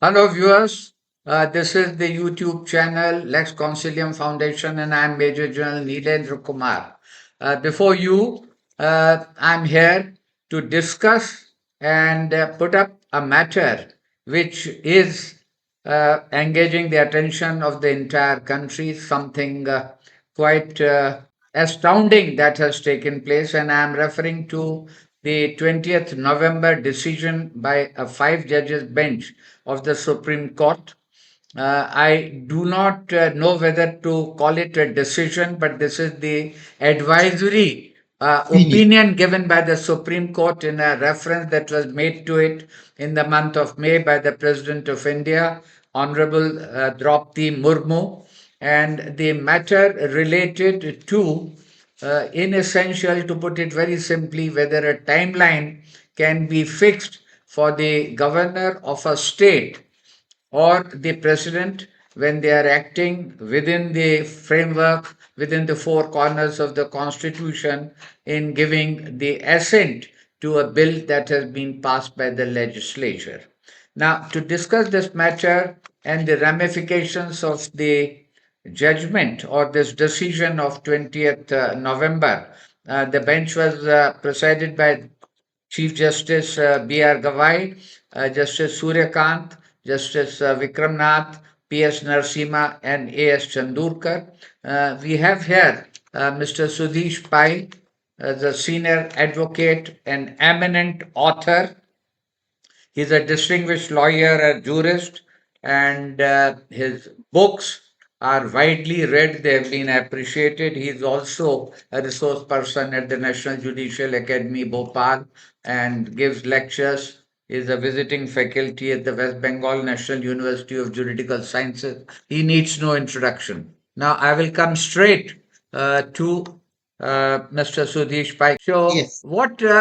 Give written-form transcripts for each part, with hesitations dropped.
Hello, viewers. This is the YouTube channel Lex Consilium Foundation, and I'm Major General Neelendra Kumar. Before you, I'm here to discuss and put up a matter which is engaging the attention of the entire country, something quite astounding that has taken place, and I'm referring to the 20th November decision by a five judges bench of the Supreme Court. I do not know whether to call it a decision, but this is the advisory Opinion. opinion given by the Supreme Court in a reference that was made to it in the month of May by the President of India, Honorable Draupadi Murmu. And the matter related to, in essential, to put it very simply, whether a timeline can be fixed for the governor of a state or the president when they are acting within the framework, within the four corners of the constitution, in giving the assent to a bill that has been passed by the legislature. Now, to discuss this matter and the ramifications of the judgment or this decision of 20th November, the bench was presided by Chief Justice B.R. Gawai, Justice Surya Kant, Justice Vikram Nath, P.S. Narasimha and AS Chandurkar. We have here Mr. Sudhesh Pai, the senior advocate and eminent author. He's a distinguished lawyer and jurist, and his books are widely read. They have been appreciated. He's also a resource person at the National Judicial Academy, Bhopal, and gives lectures. Is a visiting faculty at the West Bengal National University of Juridical Sciences. He needs no introduction. Now, I will come straight to Mr. Sudhesh Pai. So, Yes.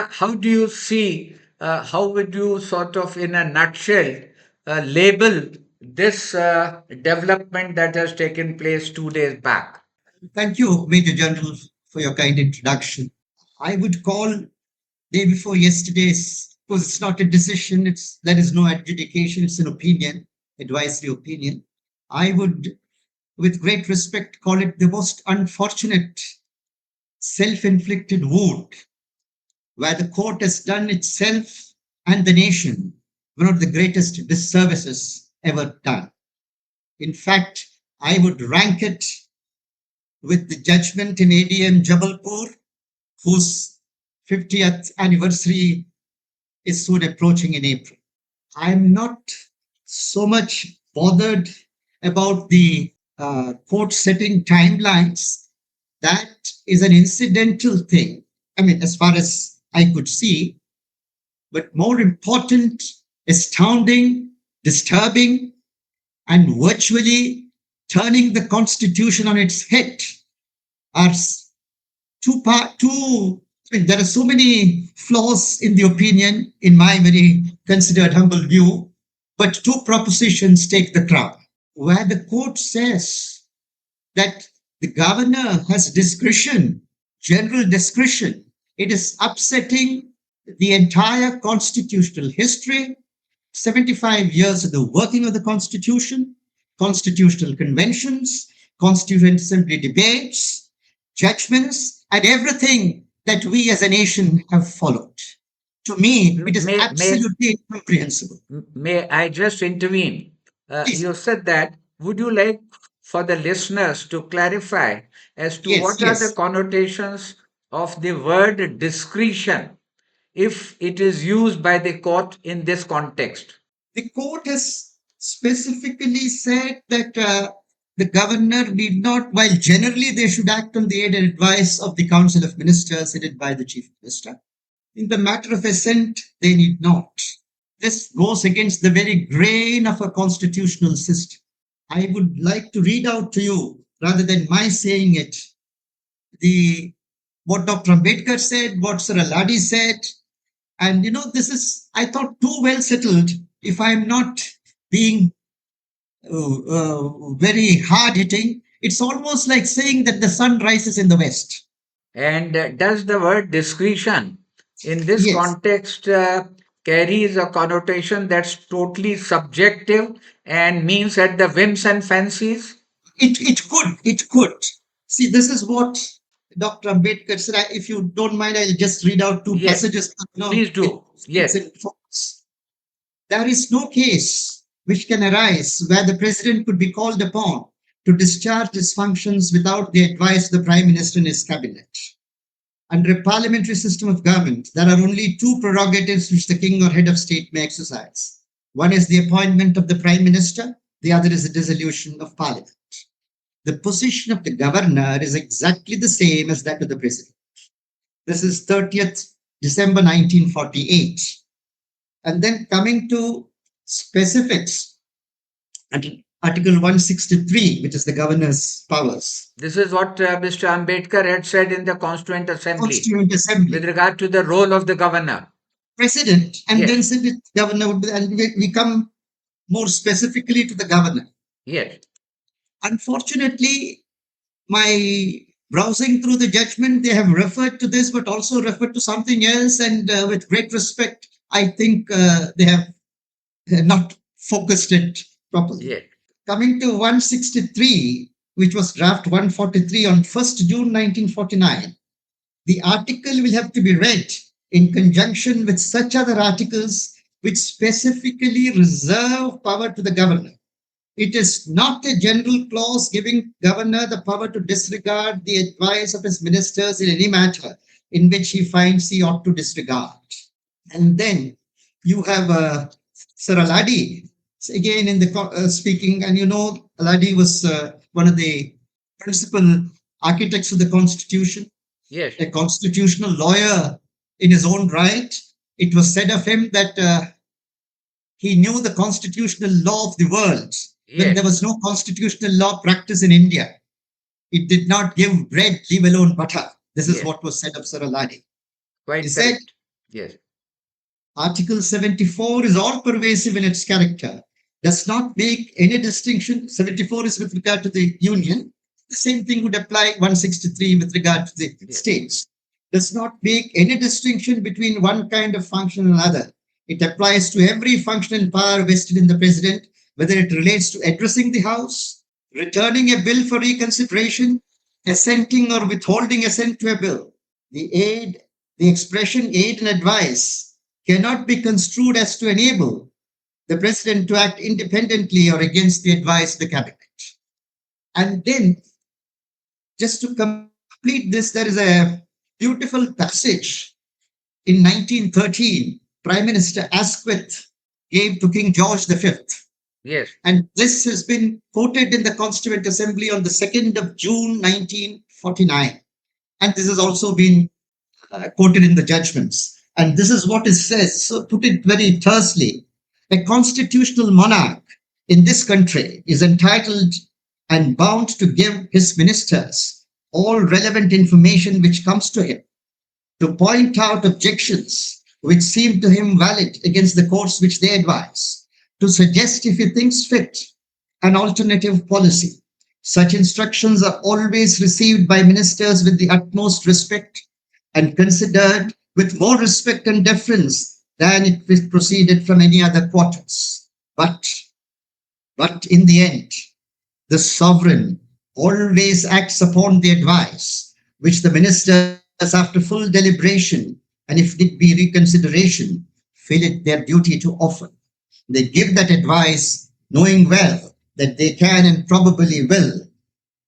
how do you see, how would you sort of, in a nutshell, label this development that has taken place 2 days back? Thank you, Major General, for your kind introduction. I would call day before yesterday's, because it's not a decision, there is no adjudication, it's an opinion, advisory opinion. I would, with great respect, call it the most unfortunate self-inflicted wound, where the court has done itself and the nation one of the greatest disservices ever done. In fact, I would rank it with the judgment in ADM Jabalpur, whose 50th anniversary is soon approaching in April. I'm not so much bothered about the court setting timelines. That is an incidental thing. I mean, as far as I could see, but more important, astounding, disturbing, and virtually turning the constitution on its head are I mean, there are so many flaws in the opinion, in my very considered humble view, but two propositions take the crown. Where the court says that the governor has discretion, general discretion, it is upsetting the entire constitutional history, 75 years of the working of the Constitution, constitutional conventions, constituent assembly debates, judgments, and everything that we as a nation have followed. To me, it is May, may, absolutely incomprehensible. may I just intervene? Please. You said that. Would you like for the listeners to clarify as to Yes, what are the yes. connotations of the word discretion if it is used by the court in this context? The court has specifically said that the governor need not, while generally they should act on the aid and advice of the Council of Ministers headed by the Chief Minister, in the matter of assent, they need not. This goes against the very grain of a constitutional system. I would like to read out to you, rather than my saying it, the what Dr. Ambedkar said, what Sir Aladi said, and this is, I thought, too well settled. If I'm not being very hard hitting, it's almost like saying that the sun rises in the west. And does the word discretion in this Yes. context carries a connotation that's totally subjective and means at the whims and fancies? It could. See, this is what Dr. Ambedkar said. If you don't mind, I'll just read out two Yes, passages. please It do. it's Yes, in force. There is no case which can arise where the president could be called upon to discharge his functions without the advice of the prime minister and his cabinet. Under a parliamentary system of government, there are only two prerogatives which the king or head of state may exercise. One is the appointment of the prime minister, the other is the dissolution of parliament. The position of the governor is exactly the same as that of the president. This is 30th December 1948. And then coming to specifics, Article 163, which is the governor's powers. this is what Mr. Ambedkar had said in the Constituent Assembly Constituent Assembly. with regard to the role of the governor. President, and Yes. then said it governor, and we come more specifically to the governor. Yes, Unfortunately, my browsing through the judgment, they have referred to this, but also referred to something else. And with great respect, I think they have not focused it properly. yes, Coming to 163, which was draft 143 on 1st June 1949, the article will have to be read in conjunction with such other articles which specifically reserve power to the governor. It is not a general clause giving governor the power to disregard the advice of his ministers in any matter in which he finds he ought to disregard. And then you have Sir Aladi, again in the speaking, and you know, Aladi was one of the principal architects of the Constitution, yes, a constitutional lawyer in his own right. It was said of him that he knew the constitutional law of the world when yes. there was no constitutional law practice in India. It did not give bread, leave alone butter. This is Yes. what was said of Sir Aladi. Quite He said, correct. Yes, Article 74 is all pervasive in its character, does not make any distinction. 74 is with regard to the union. The same thing would apply 163 with regard to the Yes. states. Does not make any distinction between one kind of function and another. It applies to every function and power vested in the president, whether it relates to addressing the House, returning a bill for reconsideration, assenting or withholding assent to a bill. The expression aid and advice cannot be construed as to enable the president to act independently or against the advice of the cabinet. And then, just to complete this, there is a beautiful passage in 1913. Prime Minister Asquith gave to King George V. yes, And this has been quoted in the Constituent Assembly on the 2nd of June 1949. And this has also been quoted in the judgments. And this is what it says. So, put it very tersely, a constitutional monarch in this country is entitled and bound to give his ministers all relevant information which comes to him, to point out objections which seem to him valid against the course which they advise, to suggest, if he thinks fit, an alternative policy. Such instructions are always received by ministers with the utmost respect and considered with more respect and deference than it proceeded from any other quarters. But in the end, the sovereign always acts upon the advice which the ministers, after full deliberation and if need be reconsideration, feel it their duty to offer. They give that advice knowing well that they can and probably will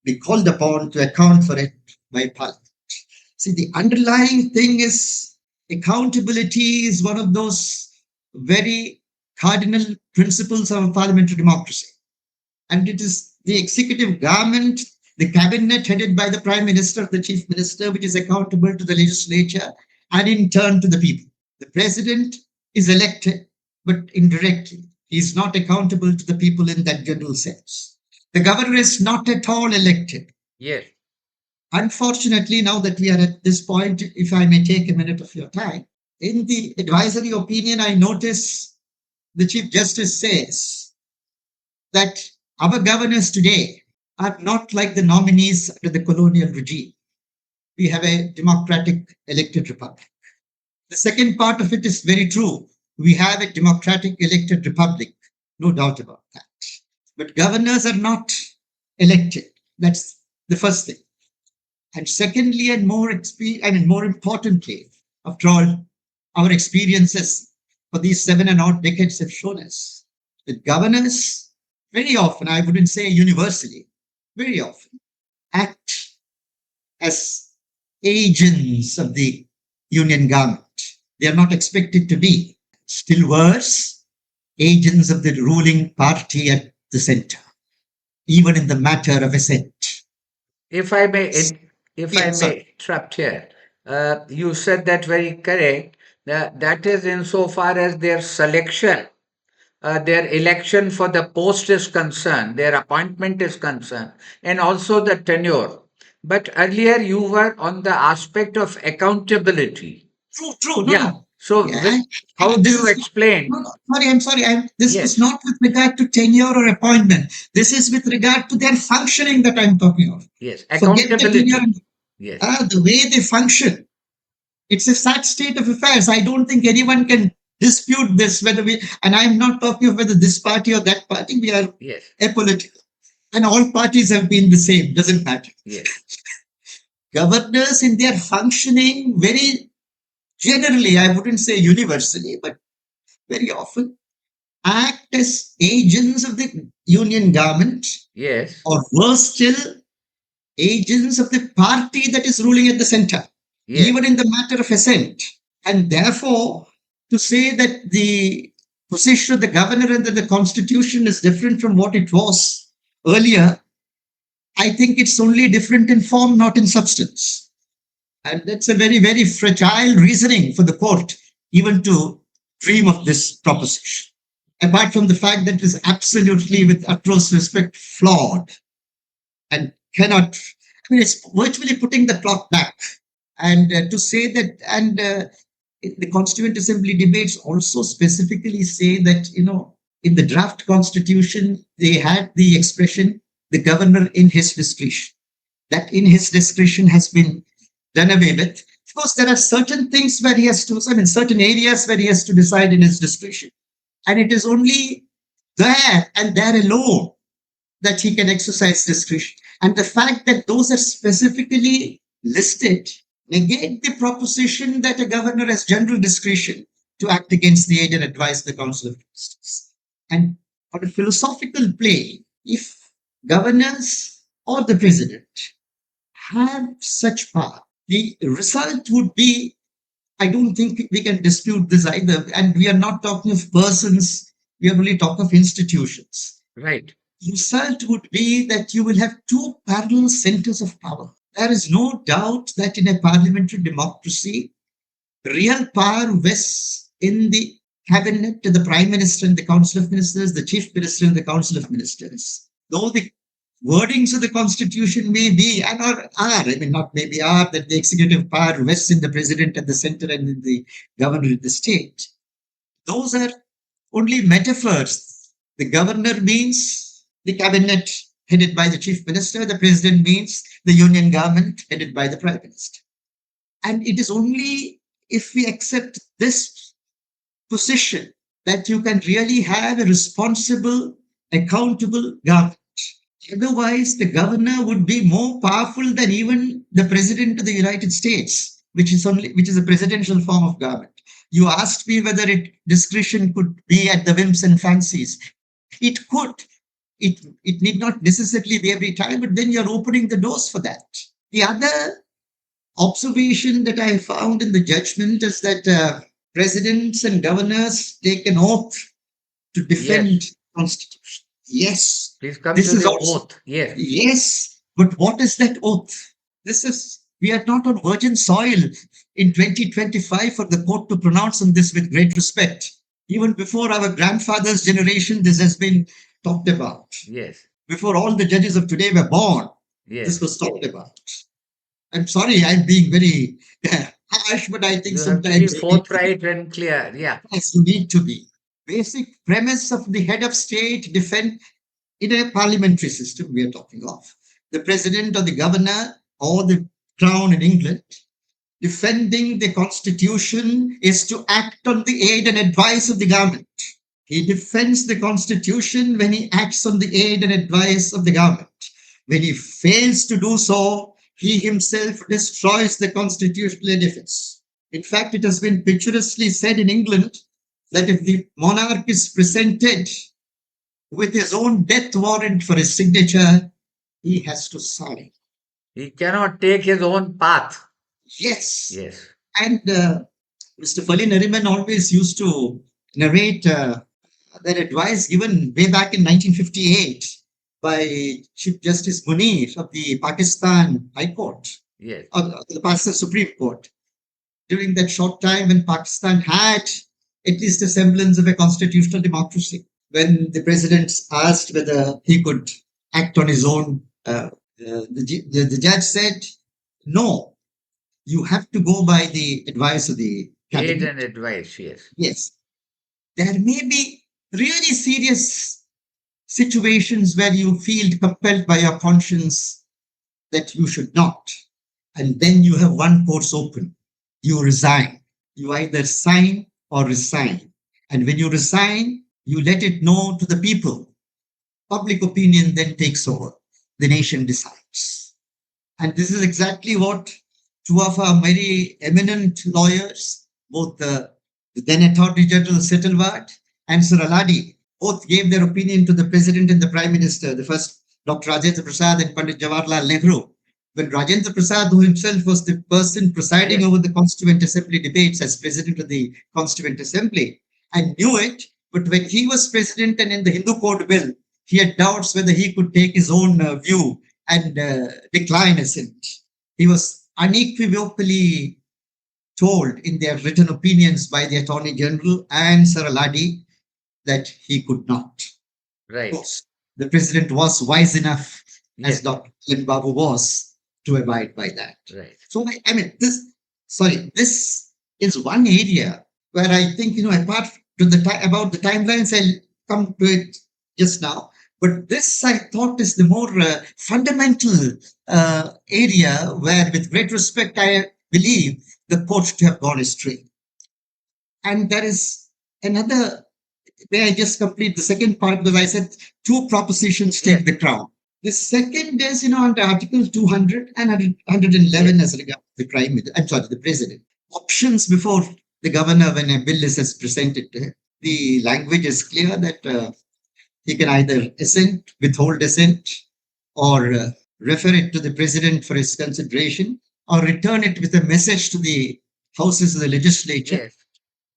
be called upon to account for it by Parliament. See, the underlying thing is accountability is one of those very cardinal principles of parliamentary democracy. And it is the executive government, the cabinet headed by the prime minister, the chief minister, which is accountable to the legislature and in turn to the people. The president is elected, but indirectly. He is not accountable to the people in that general sense. The governor is not at all elected. yes, Unfortunately, now that we are at this point, if I may take a minute of your time, in the advisory opinion, I notice the Chief Justice says that our governors today are not like the nominees under the colonial regime. We have a democratic elected republic. The second part of it is very true. We have a democratic elected republic, no doubt about that. But governors are not elected. That's the first thing. And secondly, and more importantly, after all, our experiences for these 7 and odd decades have shown us that governors very often, I wouldn't say universally, very often act as agents of the union government. They are not expected to be. Still worse, agents of the ruling party at the center, even in the matter of assent. If I may, if I Yeah, may sorry. interrupt here, you said that very correct. That is insofar as their selection, their election for the post is concerned, their appointment is concerned, and also the tenure. But earlier you were on the aspect of accountability. True, true. No, Yeah. no. So, Yeah, how do this you is explain? no, no. Sorry, I'm sorry. This is Yes, not with regard to tenure or appointment. This is with regard to their functioning that I'm talking of. yes, Forget the tenure accountability. and Yes, the way they function. It's a sad state of affairs. I don't think anyone can dispute this. And I'm not talking of whether this party or that party. We are yes, apolitical, and all parties have been the same. Doesn't matter. yes, Governors in their functioning very generally, I wouldn't say universally, but very often act as agents of the union government, yes, or worse still, agents of the party that is ruling at the center, yes, even in the matter of assent. And therefore, to say that the position of the governor under the constitution is different from what it was earlier, I think it's only different in form, not in substance. And that's a very, very fragile reasoning for the court, even to dream of this proposition. Apart from the fact that it is absolutely, with utmost respect, flawed and cannot, I mean, it's virtually putting the clock back. And to say that, and the Constituent Assembly debates also specifically say that, in the draft constitution, they had the expression, the governor in his discretion. That in his discretion has been done away with. Of course, there are certain things where he has to, certain areas where he has to decide in his discretion. And it is only there and there alone that he can exercise discretion. And the fact that those are specifically listed negate the proposition that a governor has general discretion to act against the aid and advice of the Council of Ministers. And on a philosophical plane, if governors or the president have such power, the result would be, I don't think we can dispute this either. And we are not talking of persons, we are only talking of institutions. right. The result would be that you will have two parallel centers of power. There is no doubt that in a parliamentary democracy, real power vests in the cabinet, the prime minister and the council of ministers, the chief minister and the council of ministers. Though the wordings of the constitution may be and are, not maybe are, that the executive power rests in the president at the center and in the governor of the state. Those are only metaphors. The governor means the cabinet headed by the chief minister, the president means the union government headed by the prime minister. And it is only if we accept this position that you can really have a responsible, accountable government. Otherwise, the governor would be more powerful than even the president of the United States, which is a presidential form of government. You asked me whether discretion could be at the whims and fancies. It could. It need not necessarily be every time, but then you're opening the doors for that. The other observation that I found in the judgment is that presidents and governors take an oath to defend Yes. the Constitution. Yes, Please come this to is the also oath. Yes. yes, but what is that oath? We are not on virgin soil in 2025 for the court to pronounce on this with great respect. Even before our grandfather's generation, this has been talked about. Yes. Before all the judges of today were born, Yes. this was talked about. I'm sorry, I'm being very harsh, but I think You have to be sometimes forthright and clear. Yeah. as you need to be. Basic premise of the head of state defend in a parliamentary system we are talking of. The president or the governor or the crown in England defending the constitution is to act on the aid and advice of the government. He defends the constitution when he acts on the aid and advice of the government. When he fails to do so, he himself destroys the constitutional edifice. In fact, it has been picturesquely said in England that if the monarch is presented with his own death warrant for his signature, he has to sign. He cannot take his own path. Yes. Yes. And Mr. Fali Nariman always used to narrate that advice given way back in 1958 by Chief Justice Munir of the Pakistan High Court, Yes. the Pakistan Supreme Court. During that short time when Pakistan had at least a semblance of a constitutional democracy, when the president asked whether he could act on his own, the judge said, no, you have to go by the advice of the Aid cabinet. and advice, yes. Yes. There may be really serious situations where you feel compelled by your conscience that you should not. And then you have one course open. You resign. You either sign or resign. And when you resign, you let it know to the people. Public opinion then takes over. The nation decides. And this is exactly what two of our very eminent lawyers, both the then Attorney General Setalvad and Sir Aladi, both gave their opinion to the President and the Prime Minister, the first Dr. Rajendra Prasad and Pandit Jawaharlal Nehru. When Rajendra Prasad, who himself was the person presiding over the Constituent Assembly debates as President of the Constituent Assembly, and knew it, but when he was President and in the Hindu Code Bill, he had doubts whether he could take his own view and decline assent. He was unequivocally told in their written opinions by the Attorney General and Sir Aladi that he could not. Right. Of course, the President was wise enough, Yes. as Dr. Len Babu was, to abide by that. Right. So, I mean, this is one area where I think, apart from about the timelines, I'll come to it just now. But this, I thought, is the more fundamental area where, with great respect, I believe the court to have gone astray. And there is another, may I just complete the second part, because I said two propositions take the crown. The second is, under Article 200 and 111 as regards the President. Options before the governor when a bill is presented to him. The language is clear that he can either assent, withhold assent, or refer it to the President for his consideration, or return it with a message to the houses of the legislature, Yes.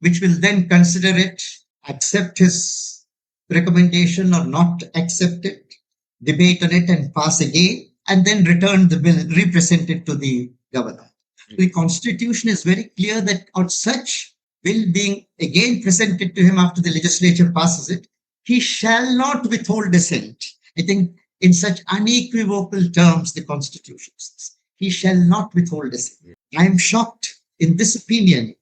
which will then consider it, accept his recommendation or not accept it, debate on it and pass again, and then return the bill, represent it to the governor. The Constitution is very clear that on such bill being again presented to him after the legislature passes it, he shall not withhold assent. I think in such unequivocal terms the Constitution says, he shall not withhold assent. I am shocked in this opinion.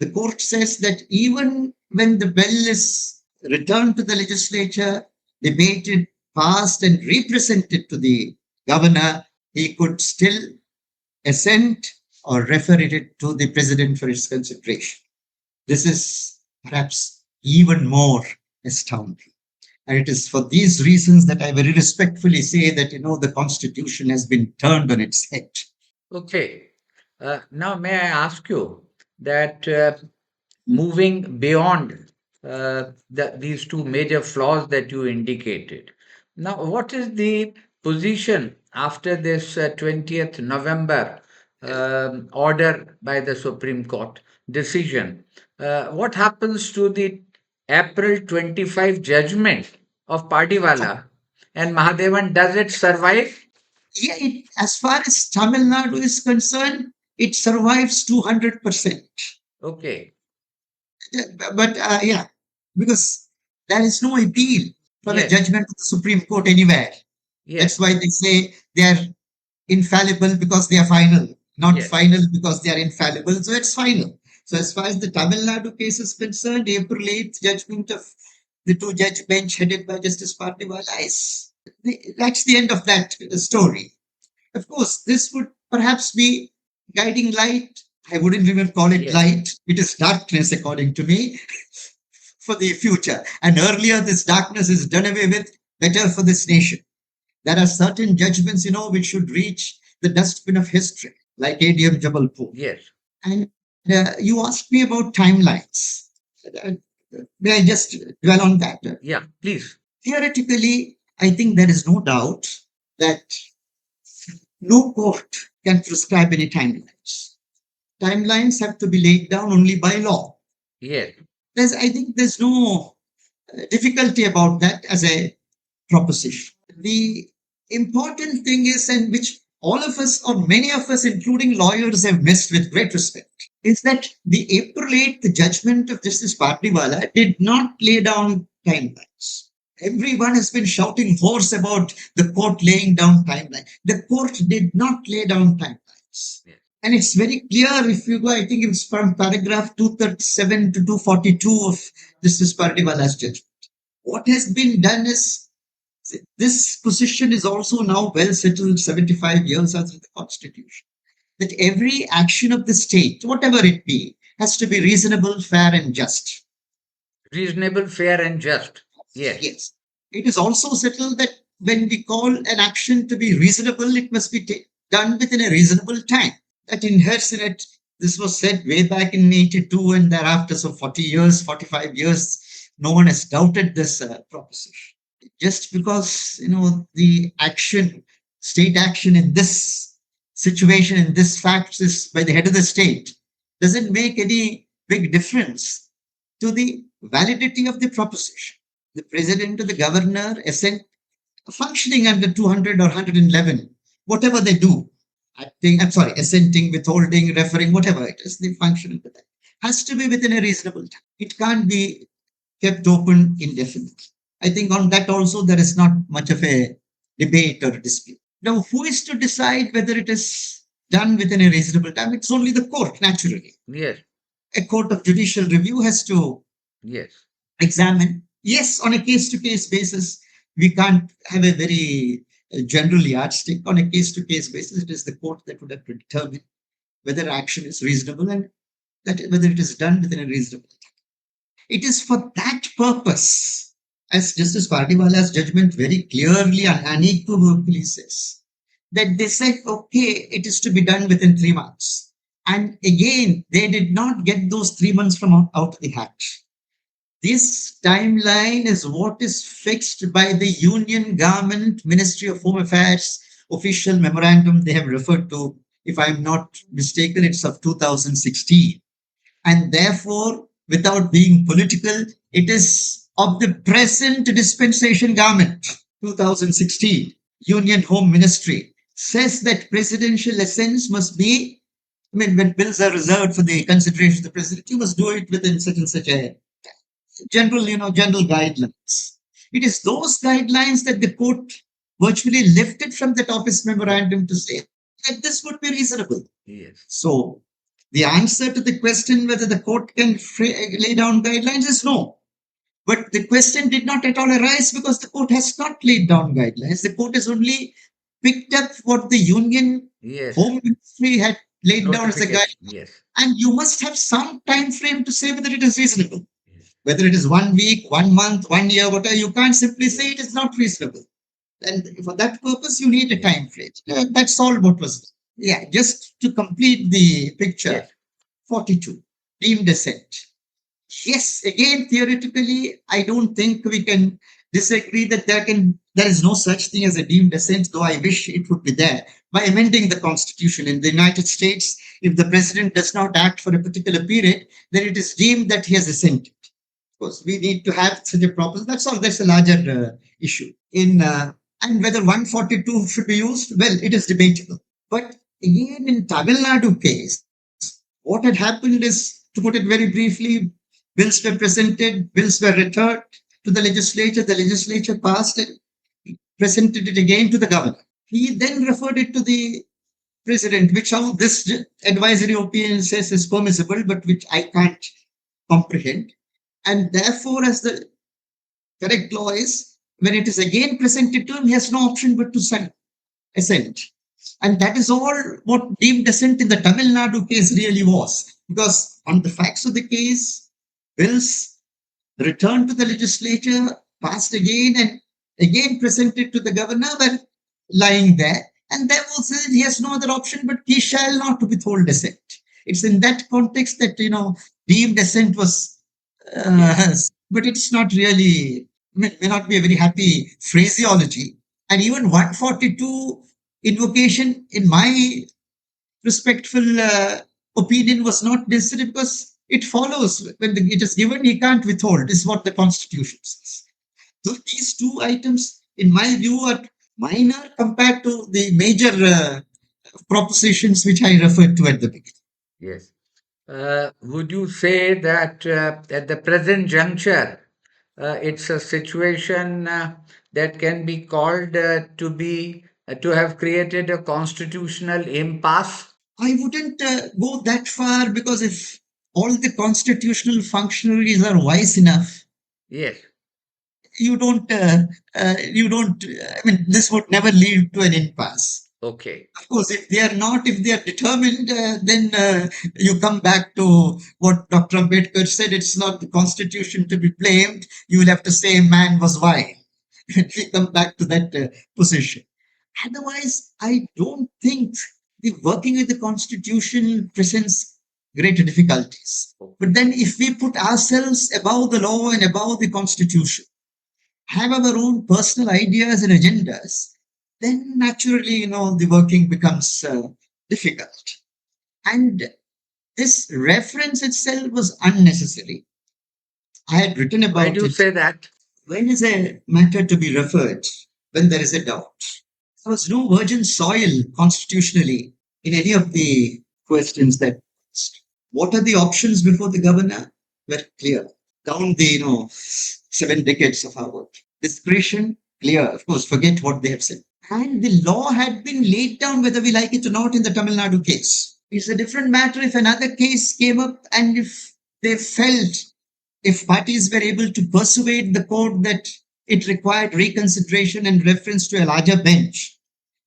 The court says that even when the bill is returned to the legislature, debated, passed and represented to the governor, he could still assent or refer it to the President for his consideration. This is perhaps even more astounding. And it is for these reasons that I very respectfully say that, the Constitution has been turned on its head. Okay. Now, may I ask you that moving beyond these two major flaws that you indicated, now what is the position after this 20th November order by the Supreme Court decision? What happens to the April 25 judgment of Pardiwala and Mahadevan? Does it survive? Yeah, as far as Tamil Nadu is concerned, it survives 200%. Okay. But because there is no appeal for the Yes. judgment of the Supreme Court anywhere. Yes. That's why they say they are infallible because they are final, not Yes. final because they are infallible. So it's final. So as far as the Tamil Nadu case is concerned, April 8th judgment of the two-judge bench headed by Justice Pardiwala that's the end of that story. Of course, this would perhaps be guiding light I wouldn't even call it Yes. light. It is darkness, according to me, for the future. And earlier, this darkness is done away with, better for this nation. There are certain judgments, which should reach the dustbin of history, like ADM Jabalpur. Yes. And you asked me about timelines. Uh, May I just dwell on that? Yeah. Please. Theoretically, I think there is no doubt that no court can prescribe any timelines. Timelines have to be laid down only by law. Yes. I think there's no difficulty about that as a proposition. The important thing is, and which all of us, or many of us, including lawyers, have missed with great respect, is that the April 8th judgment of Justice Pardiwala did not lay down timelines. Everyone has been shouting hoarse about the court laying down timeline. The court did not lay down timelines. Yes. And it's very clear if you go, I think it's from paragraph 237 to 242 of Justice Pardiwala's judgment. What has been done is, this position is also now well settled 75 years after the Constitution, that every action of the state, whatever it be, has to be reasonable, fair, and just. Reasonable, fair, and just. Yes. Yes. It is also settled that when we call an action to be reasonable, it must be done within a reasonable time. That inheres in it. This was said way back in 82 and thereafter, so 40 years, 45 years, no one has doubted this proposition. Just because, the action, state action in this situation, in this fact, is by the head of the state, doesn't make any big difference to the validity of the proposition. The president or the governor assent, functioning under 200 or 111, whatever they do, assenting, withholding, referring, whatever it is, the function of that has to be within a reasonable time. It can't be kept open indefinitely. I think on that also there is not much of a debate or dispute. Now, who is to decide whether it is done within a reasonable time? It's only the court, naturally. Yes. A court of judicial review has to Yes. examine. Yes, on a case to case basis, we can't have a very general yardstick. On a case to case basis, it is the court that would have to determine whether action is reasonable and whether it is done within a reasonable time. It is for that purpose, as Justice Pardiwala's judgment very clearly and unequivocally says, that they said, okay, it is to be done within 3 months. And again, they did not get those 3 months from out of the hat. This timeline is what is fixed by the Union Government Ministry of Home Affairs official memorandum they have referred to. If I'm not mistaken, it's of 2016. And therefore, without being political, it is of the present dispensation government, 2016. Union Home Ministry says that presidential assents must be, when bills are reserved for the consideration of the president, you must do it within such and such a general guidelines. It is those guidelines that the court virtually lifted from that office memorandum to say that this would be reasonable. Yes. So the answer to the question whether the court can lay down guidelines is no. But the question did not at all arise because the court has not laid down guidelines. The court has only picked up what the Union Yes. Home Ministry had laid down as a Notification. guideline. Yes. And you must have some time frame to say whether it is reasonable. Whether it is 1 week, 1 month, 1 year, whatever, you can't simply say it is not reasonable. And for that purpose, you need a time frame. That's all what was. Yeah, just to complete the picture. Yes. 42, deemed assent. Yes, again, theoretically, I don't think we can disagree that there is no such thing as a deemed assent, though I wish it would be there. By amending the Constitution in the United States, if the president does not act for a particular period, then it is deemed that he has assented. Of course, we need to have such a proposal. That's all. That's a larger issue. And whether 142 should be used, well, it is debatable. But again, in Tamil Nadu case, what had happened is, to put it very briefly, bills were presented, bills were returned to the legislature passed it, presented it again to the governor. He then referred it to the president, which how this advisory opinion says is permissible, but which I can't comprehend. And therefore, as the correct law is, when it is again presented to him, he has no option but to sign, assent. And that is all what deemed dissent in the Tamil Nadu case really was. Because on the facts of the case, bills returned to the legislature, passed again, and again presented to the governor were lying there. And there was he has no other option but he shall not withhold assent. It's in that context that deemed assent was, but it's not really may not be a very happy phraseology. And even 142 invocation, in my respectful opinion, was not necessary because it follows when it is given, he can't withhold. Is what the Constitution says. So these two items, in my view, are minor compared to the major propositions which I referred to at the beginning. Yes. Would you say that at the present juncture, it's a situation that can be called to have created a constitutional impasse? I wouldn't go that far because if all the constitutional functionaries are wise enough, Yes. you don't, I mean, this would never lead to an impasse. Okay. Of course, if they are not, if they are determined, then you come back to what Dr. Ambedkar said, it's not the constitution to be blamed. You will have to say man was wise. We come back to that position. Otherwise, I don't think the working with the constitution presents great difficulties. But then if we put ourselves above the law and above the constitution, have our own personal ideas and agendas, then naturally, the working becomes difficult. And this reference itself was unnecessary. I had written Why do about you it. say that? When is a matter to be referred? When there is a doubt. There was no virgin soil constitutionally in any of the questions that asked. What are the options before the governor? Were clear. Down the 7 decades of our work. Discretion, clear. Of course, forget what they have said. And the law had been laid down whether we like it or not in the Tamil Nadu case. It's a different matter if another case came up and if they felt, if parties were able to persuade the court that it required reconsideration and reference to a larger bench.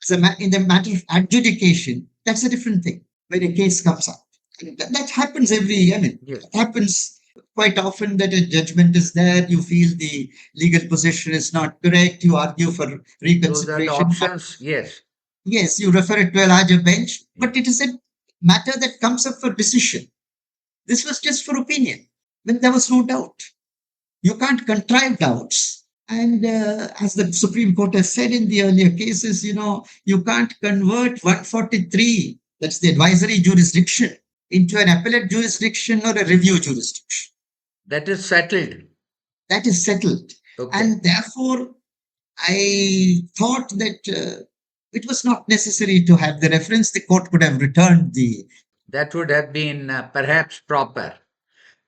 So in the matter of adjudication, that's a different thing when a case comes up. That happens Yes. it happens quite often that a judgment is there, you feel the legal position is not correct, you argue for Those are the reconsideration. options. Yes. Yes, you refer it to a larger bench, but it is a matter that comes up for decision. This was just for opinion when there was no doubt. You can't contrive doubts. And as the Supreme Court has said in the earlier cases, you can't convert 143, that's the advisory jurisdiction, into an appellate jurisdiction or a review jurisdiction. That is settled. That is settled. Okay. And therefore, I thought that it was not necessary to have the reference. The court could have returned the. That would have been perhaps proper.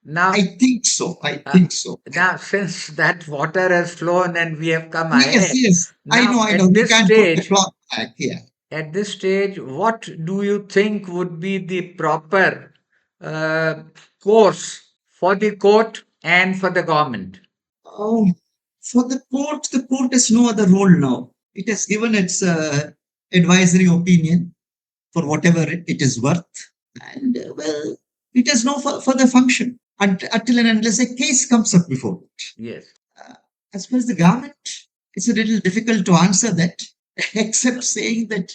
Now, I think so. I think so. now, since that water has flown and we have come Yes, ahead, yes. I now know. We at this can't put the stage, clock back. Yeah. at this stage, what do you think would be the proper uh, course for the court and for the government? Oh, for the court has no other role now. It has given its advisory opinion for whatever it is worth, and well, it has no further function until and unless a case comes up before it. Yes. As far as the government, it's a little difficult to answer that, except saying that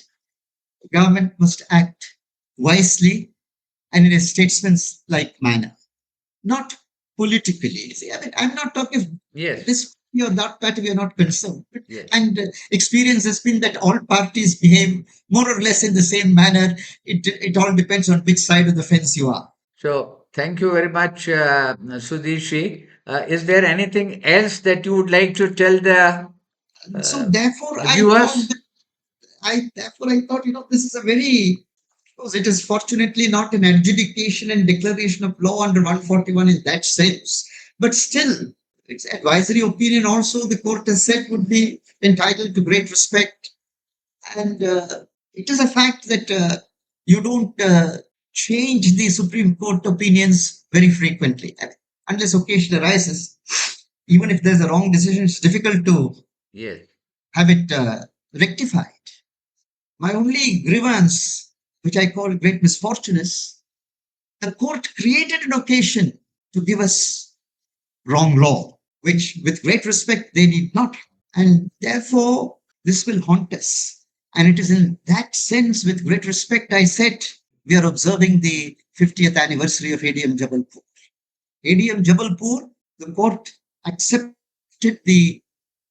government must act wisely and in a statesman-like manner, not politically. See, I mean, I'm not talking of Yes. this or that party, we are not concerned. Yes. And experience has been that all parties behave more or less in the same manner. It all depends on which side of the fence you are. So, thank you very much, Sudhishi. Is there anything else that you would like to tell So therefore, the I thought viewers? that I thought this is a very, because it is fortunately not an adjudication and declaration of law under 141 in that sense, but still, its advisory opinion also the court has said would be entitled to great respect, and it is a fact that you don't change the Supreme Court opinions very frequently, unless occasion arises. Even if there's a wrong decision, it's difficult to Yes. have it rectified. My only grievance, which I call great misfortune, is the court created an occasion to give us wrong law, which, with great respect, they need not. And therefore, this will haunt us. And it is in that sense, with great respect, I said we are observing the 50th anniversary of ADM Jabalpur. ADM Jabalpur, the court accepted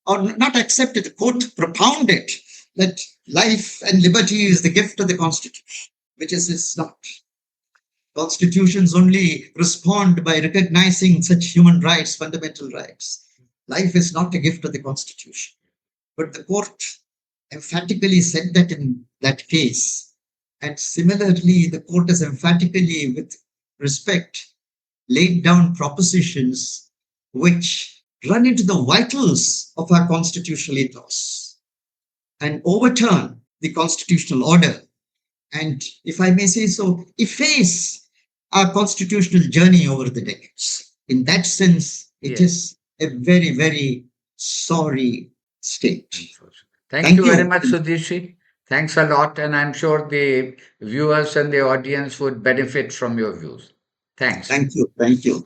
or not accepted, the court propounded that life and liberty is the gift of the Constitution, which is not. Constitutions only respond by recognizing such human rights, fundamental rights. Life is not a gift of the Constitution. But the court emphatically said that in that case. And similarly, the court has emphatically, with respect, laid down propositions which run into the vitals of our constitutional ethos and overturn the constitutional order. And if I may say so, efface our constitutional journey over the decades. In that sense, it is a very, very sorry state. Thank you very much, Sudhish. Thanks a lot. And I'm sure the viewers and the audience would benefit from your views. Thanks. Thank you. Thank you.